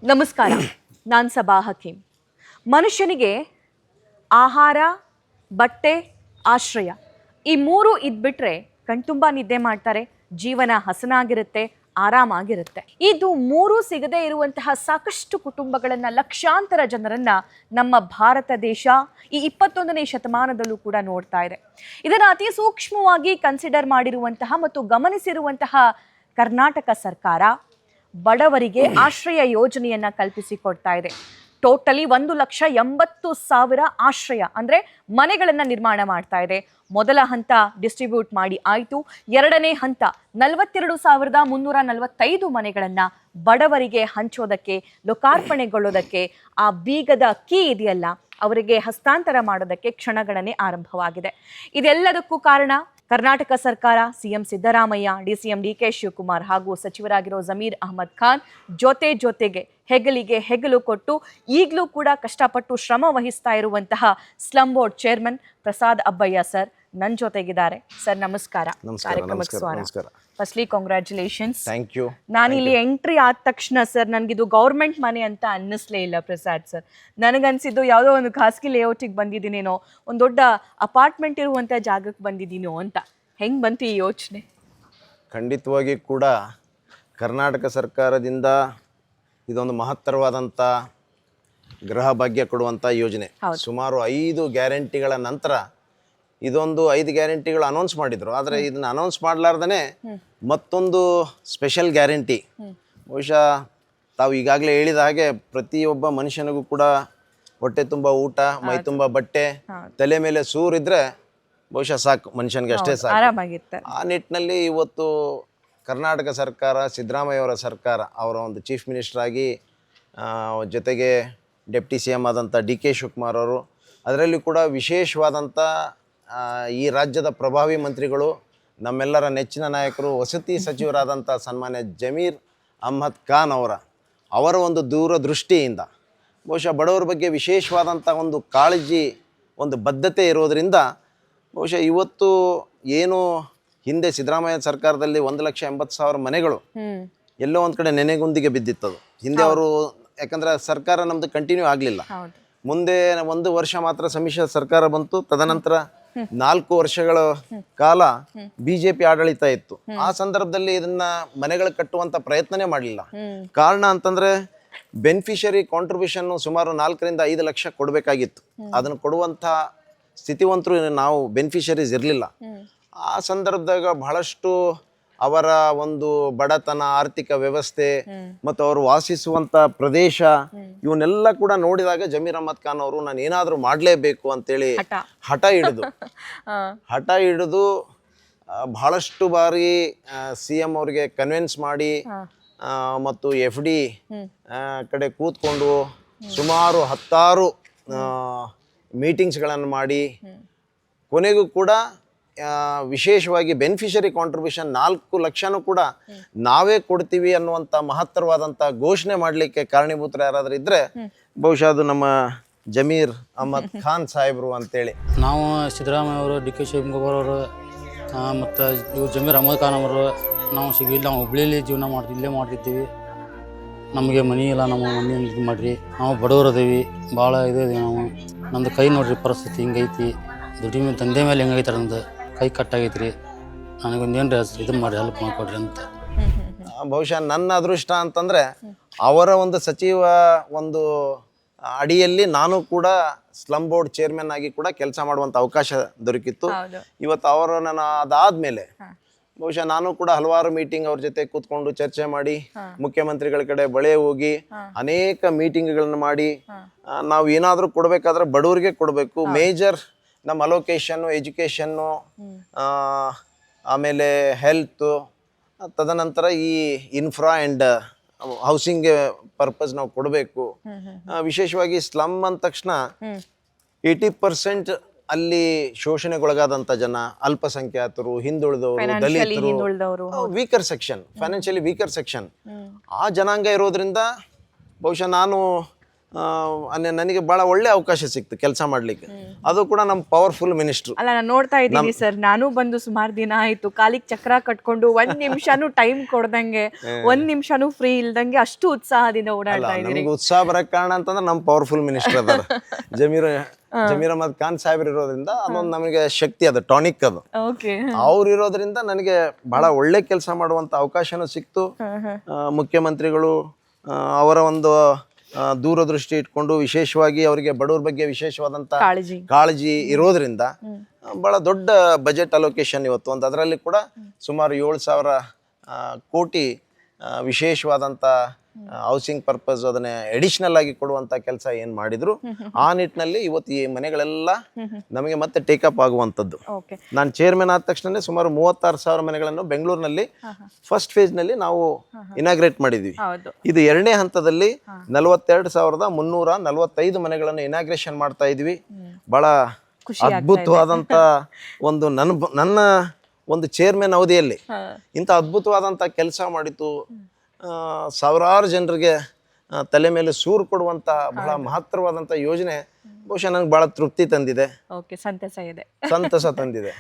ನಮಸ್ಕಾರ. ನಾನು ಸಬಾ ಹಕೀಂ. ಮನುಷ್ಯನಿಗೆ ಆಹಾರ, ಬಟ್ಟೆ, ಆಶ್ರಯ ಈ ಮೂರು ಇದ್ಬಿಟ್ರೆ ಕಣ್ತುಂಬ ನಿದ್ದೆ ಮಾಡ್ತಾರೆ, ಜೀವನ ಹಸನಾಗಿರುತ್ತೆ, ಆರಾಮಾಗಿರುತ್ತೆ. ಇದು ಮೂರು ಸಿಗದೇ ಇರುವಂತಹ ಸಾಕಷ್ಟು ಕುಟುಂಬಗಳನ್ನ, ಲಕ್ಷಾಂತರ ಜನರನ್ನ ನಮ್ಮ ಭಾರತ ದೇಶ ಈ 21ನೇ ಶತಮಾನದಲ್ಲೂ ಕೂಡ ನೋಡ್ತಾ ಇದೆ. ಇದನ್ನು ಅತಿ ಸೂಕ್ಷ್ಮವಾಗಿ ಕನ್ಸಿಡರ್ ಮಾಡಿರುವಂತಹ ಮತ್ತು ಗಮನಿಸಿರುವಂತಹ ಕರ್ನಾಟಕ ಸರ್ಕಾರ ಬಡವರಿಗೆ ಆಶ್ರಯ ಯೋಜನೆಯನ್ನ ಕಲ್ಪಿಸಿಕೊಡ್ತಾ ಇದೆ. ಟೋಟಲಿ 1,80,000 ಆಶ್ರಯ ಅಂದರೆ ಮನೆಗಳನ್ನು ನಿರ್ಮಾಣ ಮಾಡ್ತಾ ಇದೆ. ಮೊದಲ ಹಂತ ಡಿಸ್ಟ್ರಿಬ್ಯೂಟ್ ಮಾಡಿ ಆಯಿತು. ಎರಡನೇ ಹಂತ 42,345 ಮನೆಗಳನ್ನು ಬಡವರಿಗೆ ಹಂಚೋದಕ್ಕೆ, ಲೋಕಾರ್ಪಣೆಗೊಳ್ಳೋದಕ್ಕೆ ಆ ಬೀಗದ ಕೀ ಇದೆಯಲ್ಲ ಅವರಿಗೆ ಹಸ್ತಾಂತರ ಮಾಡೋದಕ್ಕೆ ಕ್ಷಣಗಣನೆ ಆರಂಭವಾಗಿದೆ. ಇದೆಲ್ಲದಕ್ಕೂ ಕಾರಣ ಕರ್ನಾಟಕ ಸರ್ಕಾರ, ಸಿಎಂ ಸಿದ್ದರಾಮಯ್ಯ, ಡಿಸಿಎಂ ಡಿಕೆ ಶಿವಕುಮಾರ್ ಹಾಗೂ ಸಚಿವರಾಗಿರೋ ಜಮೀರ್ ಅಹಮದ್ ಖಾನ್ ಜೊತೆಗೆ ಹೆಗಲಿಗೆ ಹೆಗಲು ಕೊಟ್ಟು ಈಗಲೂ ಕೂಡ ಕಷ್ಟಪಟ್ಟು ಶ್ರಮ ವಹಿಸ್ತಾ ಇರುವಂತಹ slum board chairman Prasad Abbaiah sir ನನ್ನ ಜೊತೆಗಿದ್ದಾರೆ. ಸರ್ ನಮಸ್ಕಾರ. ಕಾರ್ಯಕ್ರಮಕ್ಕೆ ಸ್ವಾಗತ. Firstly congratulations. Thank you. ನಾನಿಲ್ಲಿ ಎಂಟ್ರಿ ಆದ ತಕ್ಷಣ ಸರ್ ನನಗಿದು ಗೌರ್ಮೆಂಟ್ ಮನೆ ಅಂತ ಅನ್ನಿಸ್ಲೇ ಇಲ್ಲ ಪ್ರಸಾದ್ ಸರ್. ನನಗನ್ಸಿದ್ದು ಯಾವುದೋ ಒಂದು ಖಾಸಗಿ ಲೇಔಟಿಗೆ ಬಂದಿದ್ದೀನೇನೋ, ಒಂದು ದೊಡ್ಡ ಅಪಾರ್ಟ್ಮೆಂಟ್ ಇರುವಂಥ ಜಾಗಕ್ಕೆ ಬಂದಿದ್ದೀನೋ ಅಂತ. ಹೆಂಗೆ ಬಂತು ಈ ಯೋಚನೆ? ಖಂಡಿತವಾಗಿ ಕೂಡ ಕರ್ನಾಟಕ ಸರ್ಕಾರದಿಂದ ಇದೊಂದು ಮಹತ್ತರವಾದಂಥ ಗೃಹ ಭಾಗ್ಯ ಕೊಡುವಂಥ ಯೋಜನೆ. ಸುಮಾರು 5 ಗ್ಯಾರಂಟಿಗಳ ನಂತರ ಇದೊಂದು 5 ಗ್ಯಾರಂಟಿಗಳು ಅನೌನ್ಸ್ ಮಾಡಿದ್ರು. ಆದರೆ ಇದನ್ನ ಅನೌನ್ಸ್ ಮಾಡಲಾರ್ದೇ ಮತ್ತೊಂದು ಸ್ಪೆಷಲ್ ಗ್ಯಾರಂಟಿ, ಬಹುಶಃ ತಾವು ಈಗಾಗಲೇ ಹೇಳಿದ ಹಾಗೆ ಪ್ರತಿಯೊಬ್ಬ ಮನುಷ್ಯನಿಗೂ ಕೂಡ ಹೊಟ್ಟೆ ತುಂಬ ಊಟ, ಮೈ ತುಂಬ ಬಟ್ಟೆ, ತಲೆ ಮೇಲೆ ಸೂರಿದ್ರೆ ಬಹುಶಃ ಸಾಕು, ಮನುಷ್ಯನಿಗೆ ಅಷ್ಟೇ ಸಾಕು. ಆ ನಿಟ್ಟಿನಲ್ಲಿ ಇವತ್ತು ಕರ್ನಾಟಕ ಸರ್ಕಾರ, ಸಿದ್ದರಾಮಯ್ಯವರ ಸರ್ಕಾರ, ಅವರ ಒಂದು ಚೀಫ್ ಮಿನಿಸ್ಟರ್ ಆಗಿ ಜೊತೆಗೆ ಡೆಪ್ಟಿ ಸಿ ಎಮ್ ಆದಂಥ ಡಿ ಕೆ ಶಿವಕುಮಾರ್ ಅವರು, ಅದರಲ್ಲಿ ಕೂಡ ವಿಶೇಷವಾದಂಥ ಈ ರಾಜ್ಯದ ಪ್ರಭಾವಿ ಮಂತ್ರಿಗಳು, ನಮ್ಮೆಲ್ಲರ ನೆಚ್ಚಿನ ನಾಯಕರು, ವಸತಿ ಸಚಿವರಾದಂಥ ಸನ್ಮಾನ್ಯ ಜಮೀರ್ ಅಹಮದ್ ಖಾನ್ ಅವರ ಒಂದು ದೂರದೃಷ್ಟಿಯಿಂದ ಬಹುಶಃ ಬಡವರ ಬಗ್ಗೆ ವಿಶೇಷವಾದಂಥ ಒಂದು ಕಾಳಜಿ, ಒಂದು ಬದ್ಧತೆ ಇರೋದರಿಂದ ಬಹುಶಃ ಇವತ್ತು ಏನು ಹಿಂದೆ ಸಿದ್ದರಾಮಯ್ಯ ಸರ್ಕಾರದಲ್ಲಿ 1,80,000 ಮನೆಗಳು ಎಲ್ಲೋ ಒಂದು ಕಡೆ ನೆನೆಗುಂದಿಗೆ ಬಿದ್ದಿತ್ತದು. ಹಿಂದೆ ಅವರು, ಯಾಕಂದರೆ ಸರ್ಕಾರ ನಮ್ಮದು ಕಂಟಿನ್ಯೂ ಆಗಲಿಲ್ಲ. ಮುಂದೆ 1 ವರ್ಷ ಮಾತ್ರ ಸಮ್ಮಿಶ್ರ ಸರ್ಕಾರ ಬಂತು. ತದನಂತರ 4 ವರ್ಷಗಳ ಕಾಲ ಬಿಜೆಪಿ ಆಡಳಿತ ಇತ್ತು. ಆ ಸಂದರ್ಭದಲ್ಲಿ ಇದನ್ನ ಮನೆಗಳು ಕಟ್ಟುವಂತ ಪ್ರಯತ್ನನೇ ಮಾಡಲಿಲ್ಲ. ಕಾರಣ ಅಂತಂದ್ರೆ ಬೆನಿಫಿಷರಿ ಕಾಂಟ್ರಿಬ್ಯೂಷನ್ ಸುಮಾರು 4ರಿಂದ 5 ಲಕ್ಷ ಕೊಡಬೇಕಾಗಿತ್ತು. ಅದನ್ನು ಕೊಡುವಂಥ ಸ್ಥಿತಿವಂತರು ನಾವು ಬೆನಿಫಿಷರೀಸ್ ಇರಲಿಲ್ಲ. ಆ ಸಂದರ್ಭದಾಗ ಬಹಳಷ್ಟು ಅವರ ಒಂದು ಬಡತನ, ಆರ್ಥಿಕ ವ್ಯವಸ್ಥೆ ಮತ್ತು ಅವರು ವಾಸಿಸುವಂಥ ಪ್ರದೇಶ ಇವನ್ನೆಲ್ಲ ಕೂಡ ನೋಡಿದಾಗ ಜಮೀರ್ ಅಹಮದ್ ಖಾನ್ ಅವರು ನಾನು ಏನಾದರೂ ಮಾಡಲೇಬೇಕು ಅಂತೇಳಿ ಹಠ ಹಿಡಿದು ಬಹಳಷ್ಟು ಬಾರಿ ಸಿ ಎಂ ಅವ್ರಿಗೆ ಕನ್ವಿನ್ಸ್ ಮಾಡಿ ಮತ್ತು FD ಕಡೆ ಕೂತ್ಕೊಂಡು ಸುಮಾರು 10 ಮೀಟಿಂಗ್ಸ್ಗಳನ್ನು ಮಾಡಿ ಕೊನೆಗೂ ಕೂಡ ವಿಶೇಷವಾಗಿ ಬೆನಿಫಿಷರಿ ಕಾಂಟ್ರಿಬ್ಯೂಷನ್ 4 ಲಕ್ಷನೂ ಕೂಡ ನಾವೇ ಕೊಡ್ತೀವಿ ಅನ್ನುವಂಥ ಮಹತ್ತರವಾದಂಥ ಘೋಷಣೆ ಮಾಡಲಿಕ್ಕೆ ಕಾರಣೀಭೂತರು ಯಾರಾದರೂ ಇದ್ದರೆ ಬಹುಶಃ ಅದು ನಮ್ಮ ಜಮೀರ್ ಅಹಮದ್ ಖಾನ್ ಸಾಹೇಬರು ಅಂತೇಳಿ. ನಾವು ಸಿದ್ದರಾಮಯ್ಯ ಅವರು, ಡಿ ಕೆ ಶಿವಕುಮಾರ್ ಅವರು ಮತ್ತು ಇವರು ಜಮೀರ್ ಅಹಮದ್ ಖಾನ್ ಅವರು, ನಾವು ಇಲ್ಲಿ ನಾವು ಹುಬ್ಳಿಲಿ ಜೀವನ ಇಲ್ಲೇ ಮಾಡ್ತಿದ್ದೀವಿ. ನಮಗೆ ಮನೆ ಇಲ್ಲ, ನಮ್ಮ ಮನೆ ಇದು ಮಾಡಿರಿ, ನಾವು ಬಡವರು ಅದೇವಿ, ಭಾಳ ಇದೆ ನಾವು. ನಮ್ಮದು ಕೈ ನೋಡ್ರಿ ಪರಿಸ್ಥಿತಿ ಹಿಂಗೈತಿ, ದುಡಿಮೆ ತಂದೆ ಮೇಲೆ ಹೆಂಗೈತಾರೆ, ನಮ್ಮದು ಕೈ ಕಟ್ಟಾಗೈತ್ರಿ, ನನಗೊಂದು ಏನು ಇದು ಮಾಡಿ ಹೆಲ್ಪ್ ಮಾಡಿಕೊಡ್ರಿ ಅಂತ. ಬಹುಶಃ ನನ್ನ ಅದೃಷ್ಟ ಅಂತಂದರೆ ಅವರ ಒಂದು ಸಚಿವ ಒಂದು ಅಡಿಯಲ್ಲಿ ನಾನು ಕೂಡ ಸ್ಲಮ್ ಬೋರ್ಡ್ ಚೇರ್ಮನ್ ಆಗಿ ಕೂಡ ಕೆಲಸ ಮಾಡುವಂಥ ಅವಕಾಶ ದೊರಕಿತ್ತು. ಇವತ್ತು ಅವರನ್ನು ಅದಾದಮೇಲೆ ಬಹುಶಃ ನಾನು ಕೂಡ ಹಲವಾರು ಮೀಟಿಂಗ್ ಅವ್ರ ಜೊತೆ ಕೂತ್ಕೊಂಡು ಚರ್ಚೆ ಮಾಡಿ, ಮುಖ್ಯಮಂತ್ರಿಗಳ ಕಡೆ ಬಳೆ ಹೋಗಿ ಅನೇಕ ಮೀಟಿಂಗ್ಗಳನ್ನು ಮಾಡಿ, ನಾವು ಏನಾದರೂ ಕೊಡಬೇಕಾದ್ರೆ ಬಡವರಿಗೆ ಕೊಡಬೇಕು. ಮೇಜರ್ ನಮ್ಮ ಅಲೋಕೇಶನ್ನು, ಎಜುಕೇಷನ್ನು, ಆಮೇಲೆ ಹೆಲ್ತು, ತದನಂತರ ಈ ಇನ್ಫ್ರಾ ಆ್ಯಂಡ್ ಹೌಸಿಂಗ್ ಪರ್ಪಸ್ ನಾವು ಕೊಡಬೇಕು. ವಿಶೇಷವಾಗಿ ಸ್ಲಮ್ ಅಂದ ತಕ್ಷಣ 80% ಅಲ್ಲಿ ಶೋಷಣೆಗೊಳಗಾದಂಥ ಜನ, ಅಲ್ಪಸಂಖ್ಯಾತರು, ಹಿಂದುಳಿದವರು, ದಲಿತರು, weaker section, financially weaker section, ಆ ಜನಾಂಗ ಇರೋದ್ರಿಂದ ಬಹುಶಃ ನಾನು ನನಗೆ ಭಾಳ ಒಳ್ಳೆ ಅವಕಾಶ ಸಿಕ್ತು ಕೆಲಸ ಮಾಡಲಿಕ್ಕೆ. ಅದು ಕೂಡ ನಮ್ಮ ಪವರ್ಫುಲ್ ಮಿನಿಸ್ಟ್ರು. ಅಲ್ಲ, ನಾನು ನೋಡ್ತಾ ಇದ್ದೀನಿ ಸರ್, ನಾನು ಬಂದು ಸುಮಾರು ದಿನ ಆಯ್ತು, ಕಾಲಿಗೆ ಚಕ್ರ ಕಟ್ಕೊಂಡು 1 ನಿಮಿಷನೂ ಟೈಮ್ ಕೊಡ್ದಂಗೆ, 1 ನಿಮಿಷನೂ ಫ್ರೀ ಇಲ್ದಂಗೆ ಅಷ್ಟು ಉತ್ಸಾಹದಿಂದ ಓಡಾಡ್ತಾ ಇದ್ದೀನಿ. ನಮ್ಗೆ ಉತ್ಸಾಹ ಬರಕ್ಕೆ ಕಾರಣ ಅಂತಂದ್ರೆ ನಮ್ಮ ಪವರ್ಫುಲ್ ಮಿನಿಸ್ಟರ್ ಅದಾರ ಜಮೀರ್ ಅಹಮದ್ ಖಾನ್ ಸಾಹೇಬ್ರು ಇರೋದ್ರಿಂದ ಅದೊಂದು ನಮಗೆ ಶಕ್ತಿ, ಅದು ಟಾನಿಕ್ ಅದು. ಓಕೆ. ಅವ್ರು ಇರೋದ್ರಿಂದ ನನಗೆ ಬಹಳ ಒಳ್ಳೆ ಕೆಲಸ ಮಾಡುವಂತ ಅವಕಾಶನೂ ಸಿಕ್ತು. ಮುಖ್ಯಮಂತ್ರಿಗಳು ಅವರ ಒಂದು ದೂರದೃಷ್ಟಿ ಇಟ್ಕೊಂಡು ವಿಶೇಷವಾಗಿ ಅವರಿಗೆ ಬಡವರ ಬಗ್ಗೆ ವಿಶೇಷವಾದಂತ ಕಾಳಜಿ ಇರೋದ್ರಿಂದ ಬಹಳ ದೊಡ್ಡ ಬಜೆಟ್ ಅಲೋಕೇಶನ್ ಇವತ್ತು ಒಂದು, ಅದರಲ್ಲಿ ಕೂಡ ಸುಮಾರು 7,000 ಕೋಟಿ ವಿಶೇಷವಾದಂಥ ಹೌಸಿಂಗ್ ಪರ್ಪಸ್ ಅದನ್ನೇ ಅಡಿಷನಲ್ ಆಗಿ ಕೊಡುವಂಥ ಕೆಲಸ ಏನು ಮಾಡಿದ್ರು, ಆ ನಿಟ್ಟಿನಲ್ಲಿ ಇವತ್ತು ಈ ಮನೆಗಳೆಲ್ಲ ನಮಗೆ ಮತ್ತೆ ಟೇಕಪ್ ಆಗುವಂಥದ್ದು. ನಾನು ಚೇರ್ಮನ್ ಆದ ತಕ್ಷಣ ಸುಮಾರು 36,000 ಮನೆಗಳನ್ನು ಬೆಂಗಳೂರಿನಲ್ಲಿ ಫಸ್ಟ್ ಫೇಜ್ನಲ್ಲಿ ನಾವು ಇನಾಗ್ರೇಟ್ ಮಾಡಿದ್ವಿ. ಇದು 2ನೇ ಹಂತದಲ್ಲಿ 42,345 ಮನೆಗಳನ್ನು ಇನಾಗ್ರೇಷನ್ ಮಾಡ್ತಾ ಇದ್ವಿ. ಬಹಳ ಅದ್ಭುತವಾದಂಥ ಒಂದು ನನ್ನ ಒಂದು ಚೇರ್ಮನ್ ಅವಧಿಯಲ್ಲಿ ಇಂಥ ಅದ್ಭುತವಾದಂಥ ಕೆಲಸ ಮಾಡಿತು. ಸಾವಿರಾರು ಜನರಿಗೆ ತಲೆ ಮೇಲೆ ಸೂರು ಕೊಡುವಂಥ ಬಹಳ ಮಹತ್ತರವಾದಂಥ ಯೋಜನೆ ಬಹುಶಃ ನನಗೆ ಬಹಳ ತೃಪ್ತಿ ತಂದಿದೆ, ಸಂತಸ ತಂದಿದೆ.